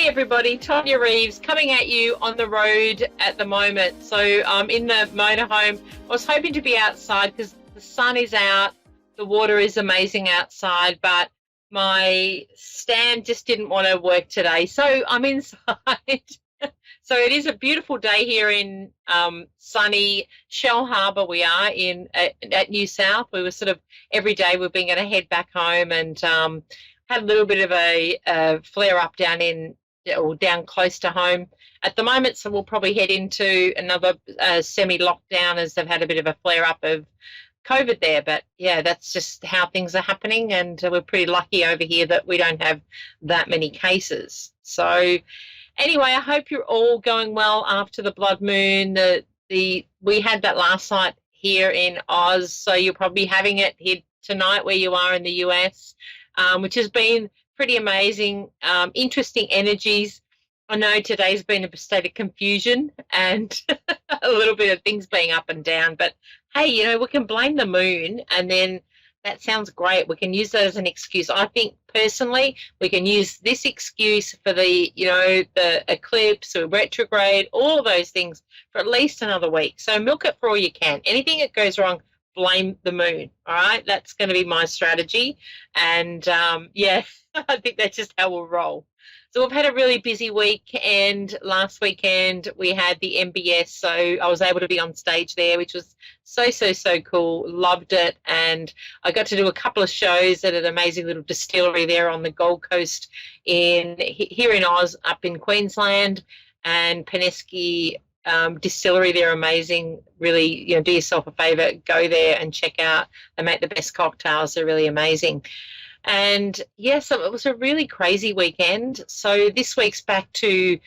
everybody, Tonia Reeves coming at you on the road at the moment. So I'm in the motorhome. I was hoping to be outside because the sun is out, the water is amazing outside, but my stand just didn't want to work today. So I'm inside. So it is a beautiful day here in sunny Shell Harbour. We are in at New South. We were sort of every day we've been going to head back home and had a little bit of a flare up down close to home at the moment. So we'll probably head into another semi-lockdown as they've had a bit of a flare up of COVID there. But yeah, that's just how things are happening, and we're pretty lucky over here that we don't have that many cases. So anyway, I hope you're all going well after the blood moon. We had that last night here in Oz, so you're probably having it here tonight where you are in the US, which has been pretty amazing. Interesting energies. I know today's been a state of confusion and a little bit of things being up and down, but hey, we can blame the moon, and then that sounds great. We can use that as an excuse. I think personally we can use this excuse for the eclipse or retrograde, all of those things for at least another week. So milk it for all you can. Anything that goes wrong, blame the moon. All right, that's going to be my strategy. And yeah, I think that's just how we'll roll. So we've had a really busy week, and last weekend we had the MBS, so I was able to be on stage there, which was so cool. Loved it, and I got to do a couple of shows at an amazing little distillery there on the Gold Coast here in Oz, up in Queensland, and Penesky distillery. They're amazing. Really, do yourself a favour, go there and check out. They make the best cocktails. They're really amazing. And yes, it was a really crazy weekend. So this week's back to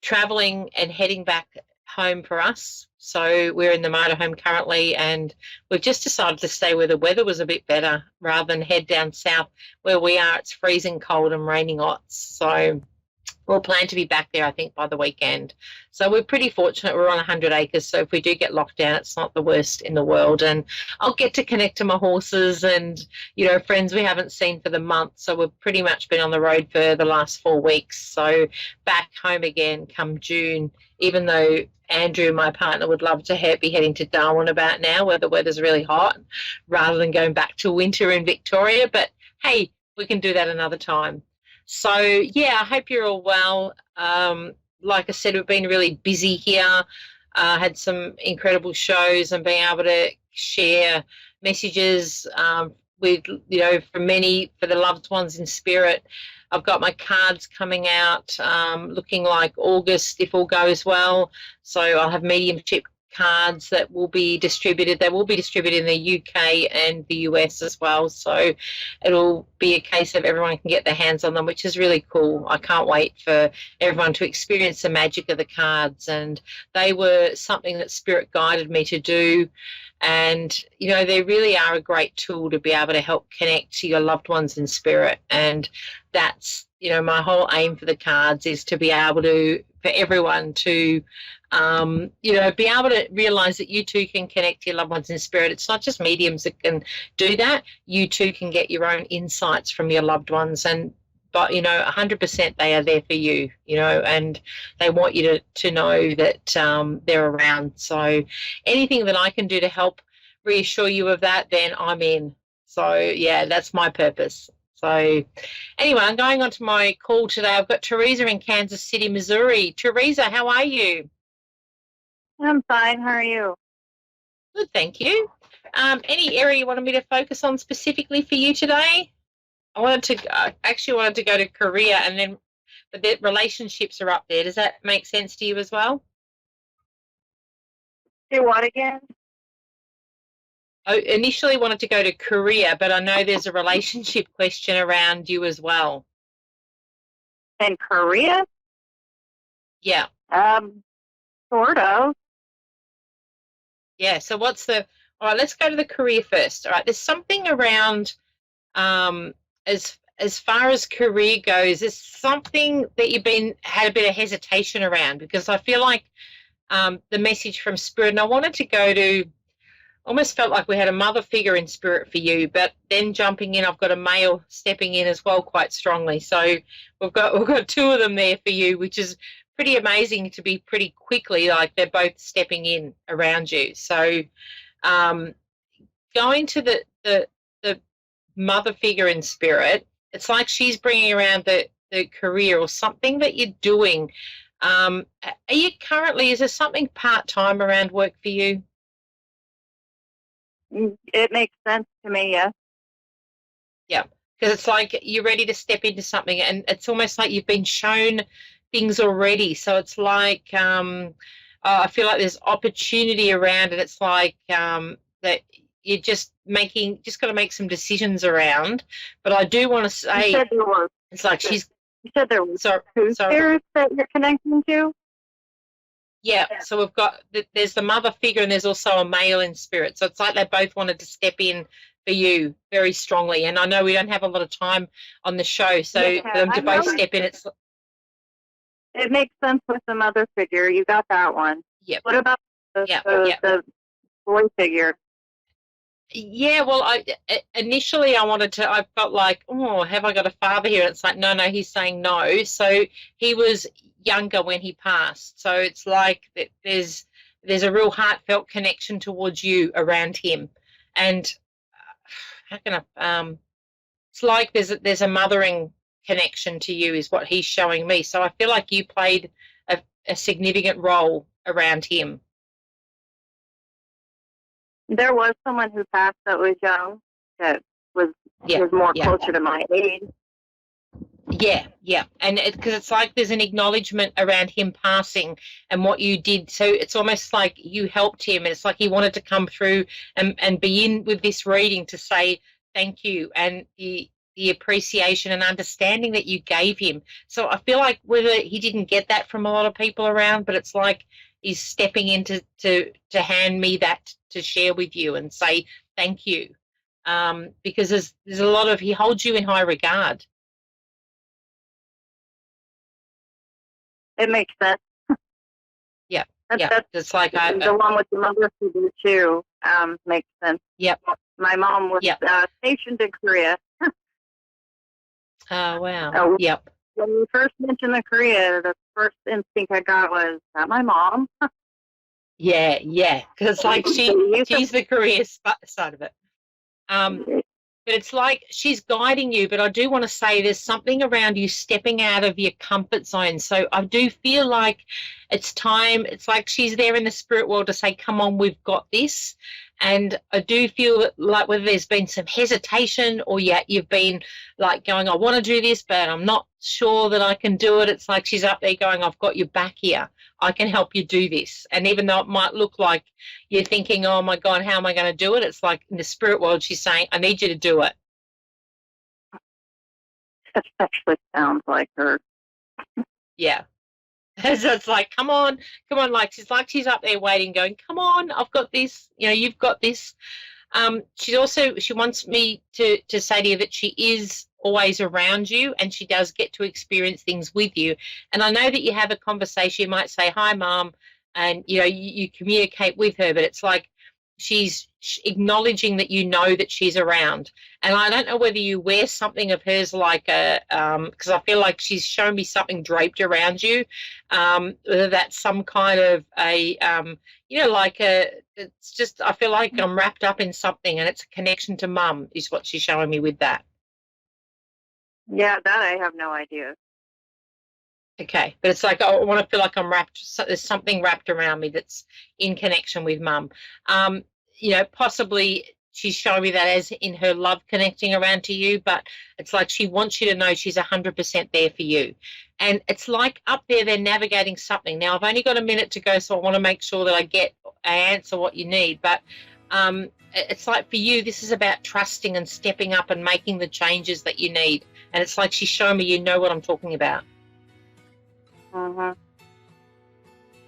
travelling and heading back home for us. So we're in the motorhome currently, and we've just decided to stay where the weather was a bit better rather than head down south where we are. It's freezing cold and raining lots. So we'll plan to be back there, I think, by the weekend. So we're pretty fortunate. We're on 100 acres, so if we do get locked down, it's not the worst in the world. And I'll get to connect to my horses and, friends we haven't seen for the month. So we've pretty much been on the road for the last 4 weeks. So back home again come June, even though Andrew, my partner, would love to be heading to Darwin about now where the weather's really hot rather than going back to winter in Victoria. But, hey, we can do that another time. So, yeah, I hope you're all well. Like I said, we've been really busy here, had some incredible shows, and being able to share messages with, for the loved ones in spirit. I've got my cards coming out looking like August, if all goes well. So I'll have mediumship cards that will be distributed. They will be distributed in the UK and the US as well. So it'll be a case of everyone can get their hands on them, which is really cool. I can't wait for everyone to experience the magic of the cards. And they were something that Spirit guided me to do. And, they really are a great tool to be able to help connect to your loved ones in spirit. And that's, my whole aim for the cards is to be able to, for everyone to, be able to realise that you too can connect to your loved ones in spirit. It's not just mediums that can do that. You too can get your own insights from your loved ones, but 100% they are there for you, and they want you to know that they're around. So anything that I can do to help reassure you of that, then I'm in. So yeah, that's my purpose. So anyway, I'm going on to my call today. I've got Teresa in Kansas City, Missouri. Teresa, how are you? I'm fine. How are you? Good, thank you. Any area you wanted me to focus on specifically for you today? I actually wanted to go to Korea, but the relationships are up there. Does that make sense to you as well? Do what again? I initially wanted to go to Korea, but I know there's a relationship question around you as well. In Korea? Yeah. Sort of. Yeah, so all right, let's go to the Korea first. All right, there's something around, as far as career goes, there's something that you've had a bit of hesitation around, because I feel like the message from Spirit, and I wanted to go to almost felt like we had a mother figure in spirit for you, but then jumping in, I've got a male stepping in as well quite strongly. So we've got two of them there for you, which is pretty amazing to be pretty quickly like they're both stepping in around you. So um, going to the mother figure in spirit, it's like she's bringing around the career or something that you're doing. Are you currently, is there something part-time around work for you? It makes sense to me, yes. Yeah, because it's like you're ready to step into something, and it's almost like you've been shown things already. So it's like I feel like there's opportunity around, and it's like that you're just got to make some decisions around. But I do want to You say said there were, it's like she's you said there were so two so spirits that you're connecting to? yeah. So we've got there's the mother figure, and there's also a male in spirit. So it's like they both wanted to step in for you very strongly. And I know we don't have a lot of time on the show, so Yeah, for them I to both know. step in, it's It makes sense with the mother figure. You got that one. yep, What about yep, the, yep. the boy figure? Yeah, well, initially I wanted to. I've got like, oh, have I got a father here? It's like, no, he's saying no. So he was younger when he passed. So it's like that there's a real heartfelt connection towards you around him, and how can I? It's like there's a mothering connection to you is what he's showing me. So I feel like you played a significant role around him. There was someone who passed that was young, that was Yeah, was more yeah. closer to my age. Yeah, yeah, and because it's like there's an acknowledgement around him passing and what you did. So it's almost like you helped him, and it's like he wanted to come through and be in with this reading to say thank you and the appreciation and understanding that you gave him. So I feel like whether he didn't get that from a lot of people around, but it's like he's stepping in to hand me that to share with you and say thank you, because there's a lot of he holds you in high regard. It makes sense. Yeah, That's, yeah. that's It's like the one with the mother figure too. Makes sense. yep. My mom was Yep. stationed in Korea. Oh wow. Uh, Yep. When you first mentioned the Korea, the first instinct I got was, "Is that my mom?" Yeah, yeah. Because it's like she's the career side of it. But it's like she's guiding you. But I do want to say there's something around you stepping out of your comfort zone. So I do feel like it's time. It's like she's there in the spirit world to say, "Come on, we've got this." And I do feel that like whether there's been some hesitation or yet you've been like going, "I want to do this, but I'm not sure that I can do it." It's like she's up there going, "I've got your back here. I can help you do this." And even though it might look like you're thinking, "Oh my God, how am I going to do it?" It's like in the spirit world, she's saying, "I need you to do it." That actually sounds like her. Yeah. So it's like, come on, like she's up there waiting, going, "Come on, I've got this, you've got this." She wants me to say to you that she is always around you and she does get to experience things with you. And I know that you have a conversation, you might say, "Hi, Mom," and you communicate with her, but it's like she's acknowledging that you know that she's around. And I don't know whether you wear something of hers like because I feel like she's shown me something draped around you, whether that's some kind of it's just, I feel like I'm wrapped up in something and it's a connection to Mum is what she's showing me with that. Yeah, that I have no idea. Okay, but it's like I want to feel like I'm wrapped. There's something wrapped around me that's in connection with Mum. Possibly she's showing me that as in her love connecting around to you, but it's like she wants you to know she's 100% there for you. And it's like up there they're navigating something. Now I've only got a minute to go, so I want to make sure that I answer what you need. But it's like for you, this is about trusting and stepping up and making the changes that you need. And it's like she's showing me you know what I'm talking about. Mm-hmm.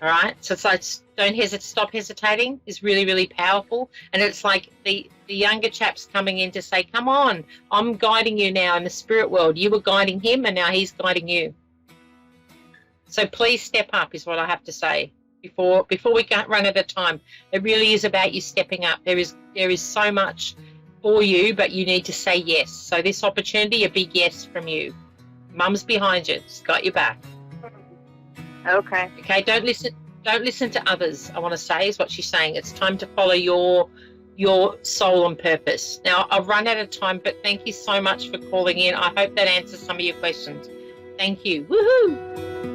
All right, so it's like stop hesitating is really, really powerful. And it's like the younger chap's coming in to say, "Come on, I'm guiding you now in the spirit world. You were guiding him and now he's guiding you. So please step up is what I have to say, before we run out of time. It really is about you stepping up. There is so much for you, but you need to say yes. So this opportunity, a big yes from you. Mum's behind you. She's got your back. Okay. Okay, don't listen to others, I want to say, is what she's saying. It's time to follow your soul and purpose. Now, I've run out of time, but thank you so much for calling in. I hope that answers some of your questions. Thank you. Woohoo!